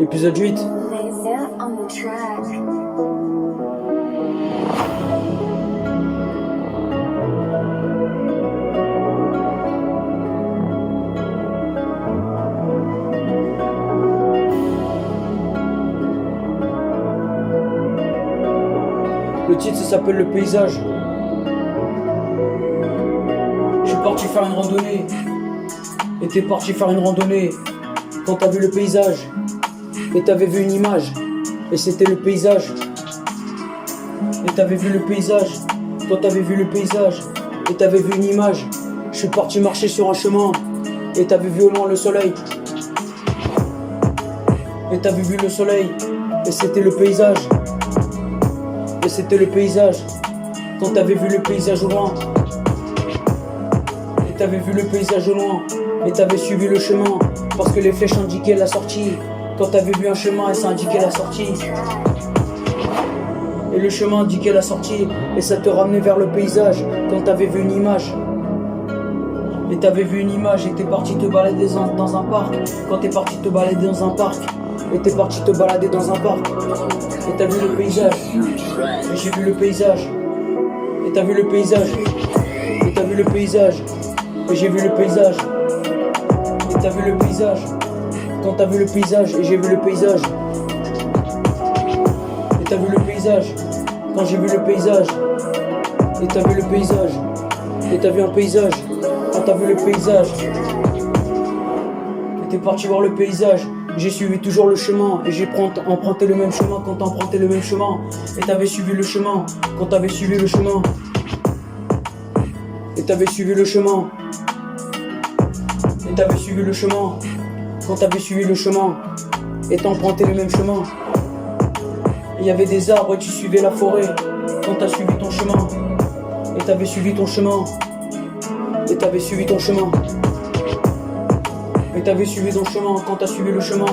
Épisode 8. Le titre, ça s'appelle Le Paysage. Je suis parti faire une randonnée. Et t'es parti faire une randonnée. Quand t'as vu le paysage. Et t'avais vu une image. Et c'était le paysage. Et t'avais vu le paysage. Quand t'avais vu le paysage. Et t'avais vu une image. Je suis parti marcher sur un chemin. Et t'avais vu au loin le soleil. Et t'avais vu le soleil. Et c'était le paysage. Et c'était le paysage. Quand t'avais vu le paysage au loin. Et t'avais vu le paysage au loin. Et t'avais suivi le chemin. Parce que les flèches indiquaient la sortie. Quand t'avais vu un chemin et ça indiquait la sortie. Et le chemin indiquait la sortie. Et ça te ramenait vers le paysage. Quand t'avais vu une image. Et t'avais vu une image et t'es parti te balader dans un parc. Quand t'es parti te balader dans un parc. Et t'es parti te balader dans un parc. Et t'as vu le paysage. Et j'ai vu le paysage. Et t'as vu le paysage. Et t'as vu le paysage. Et j'ai vu le paysage. Et t'as vu le paysage. Quand t'as vu le paysage. Et j'ai vu le paysage. Et t'as vu le paysage. Quand j'ai vu le paysage. Et t'as vu le paysage. Et t'as vu un paysage. Quand t'as vu le paysage. Et t'es parti voir le paysage. J'ai suivi toujours le chemin. Et j'ai emprunté le même chemin quand t'as emprunté le même chemin. Et t'avais suivi le chemin. Quand t'avais suivi le chemin. Et t'avais suivi le chemin. Et t'avais suivi le chemin. Quand t'avais suivi le chemin. Et t'as emprunté le même chemin. Il y avait des arbres et tu suivais la forêt. Quand t'as suivi ton chemin. Et t'avais suivi ton chemin. Et t'avais suivi ton chemin. Et t'avais suivi ton chemin quand t'as suivi le chemin.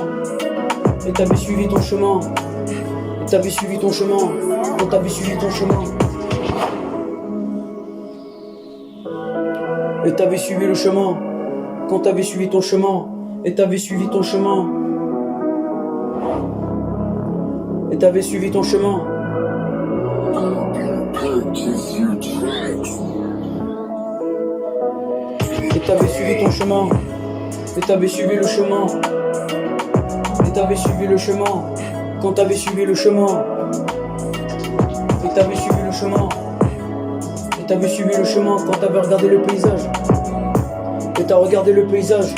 Et t'avais suivi ton chemin. Et t'avais suivi ton chemin quand t'avais suivi ton chemin. Et t'avais suivi le chemin quand t'avais suivi ton chemin. Et t'avais suivi ton chemin. Et t'avais suivi ton chemin. Et t'avais suivi ton chemin. Et t'avais suivi le chemin. Et t'avais suivi le chemin. Quand t'avais suivi le chemin. Et t'avais suivi le chemin. Et t'avais suivi le chemin quand t'avais regardé le paysage. Et t'as regardé le paysage.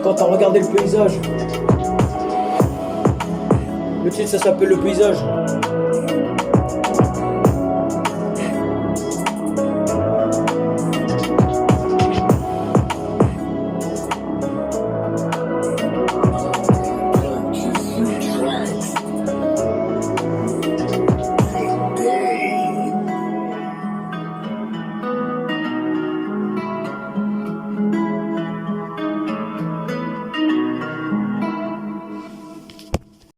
Quand t'as regardé le paysage. Le titre ça s'appelle Le Paysage.